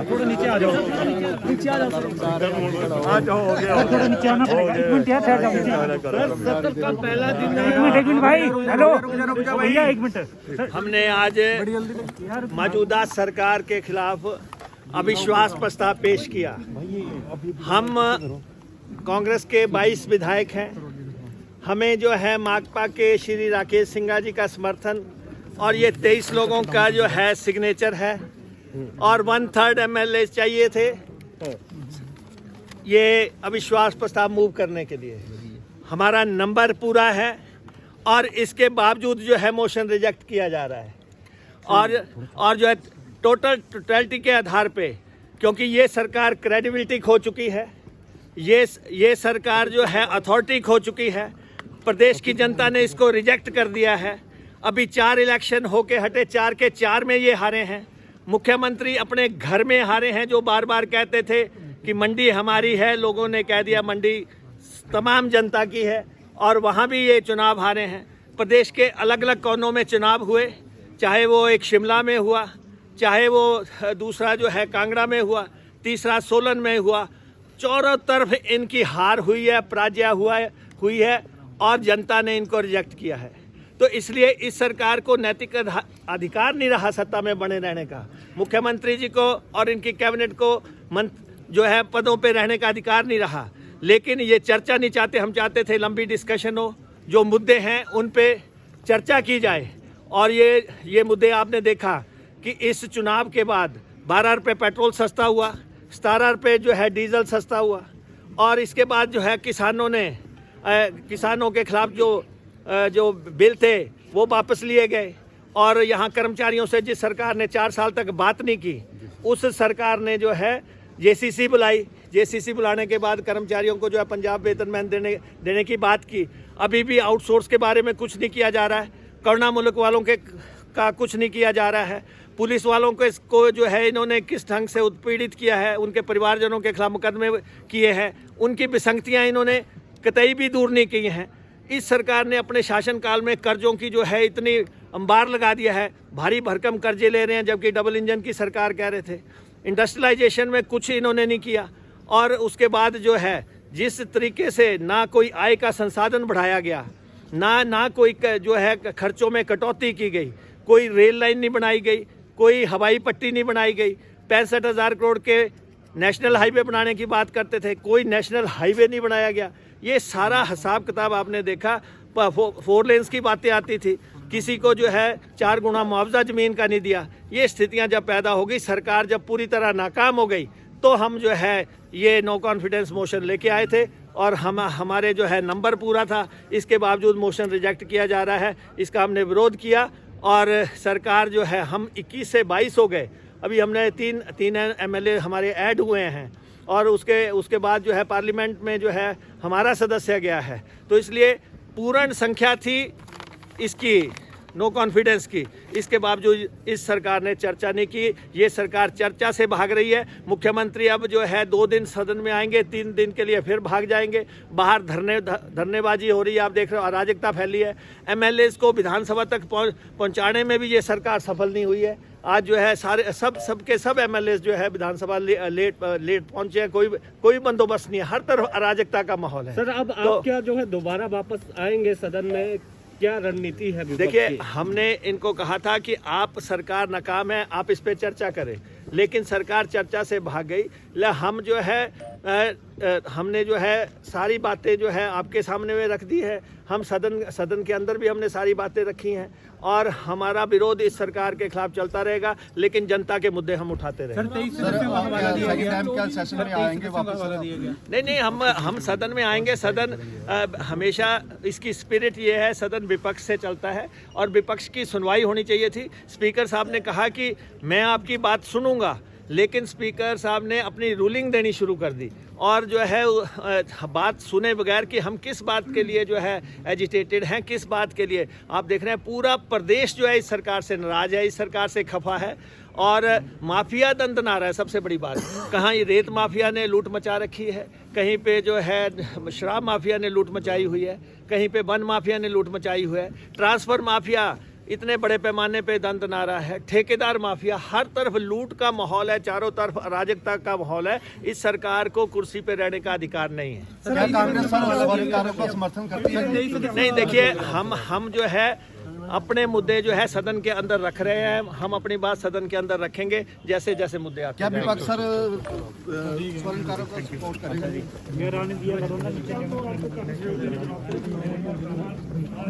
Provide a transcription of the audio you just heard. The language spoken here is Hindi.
थोड़ा नीचे आ जाओ, नीचे आ जाओ, हो गया थोड़ा नीचे आना पड़ेगा। एक मिनट यार, ठहर जाओ। सत्र का पहला दिन है। एक मिनट भाई, हेलो भैया, एक मिनट। हमने आज मौजूदा सरकार के खिलाफ अविश्वास प्रस्ताव पेश किया। हम कांग्रेस के 22 विधायक हैं। हमें जो है माकपा के श्री राकेश सिंघा जी का समर्थन और ये 23 लोगों का जो है सिग्नेचर है और 1/3 MLA चाहिए थे ये अविश्वास प्रस्ताव मूव करने के लिए। हमारा नंबर पूरा है और इसके बावजूद जो है मोशन रिजेक्ट किया जा रहा है और जो है टोटलिटी के आधार पे, क्योंकि ये सरकार क्रेडिबिलिटी खो चुकी है, ये सरकार जो है अथॉरिटी खो चुकी है। प्रदेश की जनता ने इसको रिजेक्ट कर दिया है। अभी 4 इलेक्शन होके हटे, 4 के 4 में ये हारे हैं। मुख्यमंत्री अपने घर में हारे हैं, जो बार बार कहते थे कि मंडी हमारी है। लोगों ने कह दिया मंडी तमाम जनता की है और वहाँ भी ये चुनाव हारे हैं। प्रदेश के अलग अलग कोनों में चुनाव हुए, चाहे वो एक शिमला में हुआ, चाहे वो दूसरा जो है कांगड़ा में हुआ, तीसरा सोलन में हुआ। चारों तरफ इनकी हार हुई है, पराजय हुई है और जनता ने इनको रिजेक्ट किया है। तो इसलिए इस सरकार को नैतिक अधिकार नहीं रहा सत्ता में बने रहने का। मुख्यमंत्री जी को और इनकी कैबिनेट को जो है पदों पे रहने का अधिकार नहीं रहा। लेकिन ये चर्चा नहीं चाहते। हम चाहते थे लंबी डिस्कशन हो, जो मुद्दे हैं उन पे चर्चा की जाए। और ये मुद्दे आपने देखा कि इस चुनाव के बाद 12 रुपये पेट्रोल सस्ता हुआ, 17 रुपये जो है डीजल सस्ता हुआ और इसके बाद जो है किसानों के खिलाफ जो बिल थे वो वापस लिए गए। और यहाँ कर्मचारियों से जिस सरकार ने 4 साल तक बात नहीं की, उस सरकार ने जो है JCC बुलाई। JCC बुलाने के बाद कर्मचारियों को जो है पंजाब वेतनमान देने की बात की। अभी भी आउटसोर्स के बारे में कुछ नहीं किया जा रहा है। करुणा मुल्क वालों का कुछ नहीं किया जा रहा है। पुलिस वालों को इसको जो है इन्होंने किस ढंग से उत्पीड़ित किया है, उनके परिवारजनों के खिलाफ मुकदमे किए हैं, उनकी विसंगतियाँ इन्होंने कतई भी दूर नहीं की हैं। इस सरकार ने अपने शासनकाल में कर्जों की जो है इतनी अंबार लगा दिया है, भारी भरकम कर्जे ले रहे हैं, जबकि डबल इंजन की सरकार कह रहे थे। इंडस्ट्रियलाइजेशन में कुछ इन्होंने नहीं किया और उसके बाद जो है जिस तरीके से ना कोई आय का संसाधन बढ़ाया गया, ना कोई जो है खर्चों में कटौती की गई, कोई रेल लाइन नहीं बनाई गई, कोई हवाई पट्टी नहीं बनाई गई। 65,000 करोड़ के नेशनल हाईवे बनाने की बात करते थे, कोई नेशनल हाईवे नहीं बनाया गया। ये सारा हिसाब किताब आपने देखा। 4 लेन्स की बातें आती थी, किसी को जो है 4 गुना मुआवजा ज़मीन का नहीं दिया। ये स्थितियां जब पैदा हो गई, सरकार जब पूरी तरह नाकाम हो गई, तो हम जो है ये नो कॉन्फिडेंस मोशन लेके आए थे और हमारे जो है नंबर पूरा था। इसके बावजूद मोशन रिजेक्ट किया जा रहा है। इसका हमने विरोध किया और सरकार जो है, हम 21 से 22 हो गए। अभी हमने तीन MLA हमारे ऐड हुए हैं और उसके बाद जो है पार्लियामेंट में जो है हमारा सदस्य गया है। तो इसलिए पूर्ण संख्या थी इसकी नो कॉन्फिडेंस की, इसके बावजूद इस सरकार ने चर्चा नहीं की। ये सरकार चर्चा से भाग रही है। मुख्यमंत्री अब जो है 2 दिन सदन में आएंगे, 3 दिन के लिए फिर भाग जाएंगे। बाहर धरनेबाजी हो रही है, आप देख रहे हो, अराजकता फैली है। MLAs को विधानसभा तक पहुंचाने में भी ये सरकार सफल नहीं हुई है। आज जो है सबके सब MLAs जो है विधानसभा लेट पहुंचे हैं। कोई बंदोबस्त नहीं है, हर तरफ अराजकता का माहौल है। सर, अब आप क्या जो है दोबारा वापस आएंगे सदन में, क्या रणनीति है? देखिए, हमने इनको कहा था कि आप सरकार नाकाम है, आप इस पे चर्चा करें, लेकिन सरकार चर्चा से भाग गई। हम जो है हमने जो है सारी बातें जो है आपके सामने में रख दी है। हम सदन के अंदर भी हमने सारी बातें रखी हैं और हमारा विरोध इस सरकार के खिलाफ चलता रहेगा, लेकिन जनता के मुद्दे हम उठाते रहेंगे। नहीं, हम सदन में आएंगे। सदन हमेशा इसकी स्पिरिट ये है, सदन विपक्ष से चलता है और विपक्ष की सुनवाई होनी चाहिए थी। स्पीकर साहब ने कहा कि मैं आपकी बात सुनूंगा, लेकिन स्पीकर साहब ने अपनी रूलिंग देनी शुरू कर दी और जो है बात सुने बगैर कि हम किस बात के लिए जो है एजिटेटेड हैं, किस बात के लिए। आप देख रहे हैं पूरा प्रदेश जो है इस सरकार से नाराज है, इस सरकार से खफा है और माफिया दंदना रहा है। सबसे बड़ी बात, कहाँ ये रेत माफिया ने लूट मचा रखी है, कहीं पे जो है शराब माफिया ने लूट मचाई हुई है, कहीं पे वन माफिया ने लूट मचाई हुई है, ट्रांसफ़र माफिया इतने बड़े पैमाने पे दंत नारा है, ठेकेदार माफिया, हर तरफ लूट का माहौल है, चारों तरफ अराजकता का माहौल है। इस सरकार को कुर्सी पे रहने का अधिकार नहीं है। क्या कांग्रेस सरकारों का समर्थन करती है? नहीं, देखिए हम जो है अपने मुद्दे जो है सदन के अंदर रख रहे हैं। हम अपनी बात सदन के अंदर रखेंगे जैसे जैसे मुद्दे आते क्या हैं। विपक्ष सर स्वर्णकारों का सपोर्ट करेगा?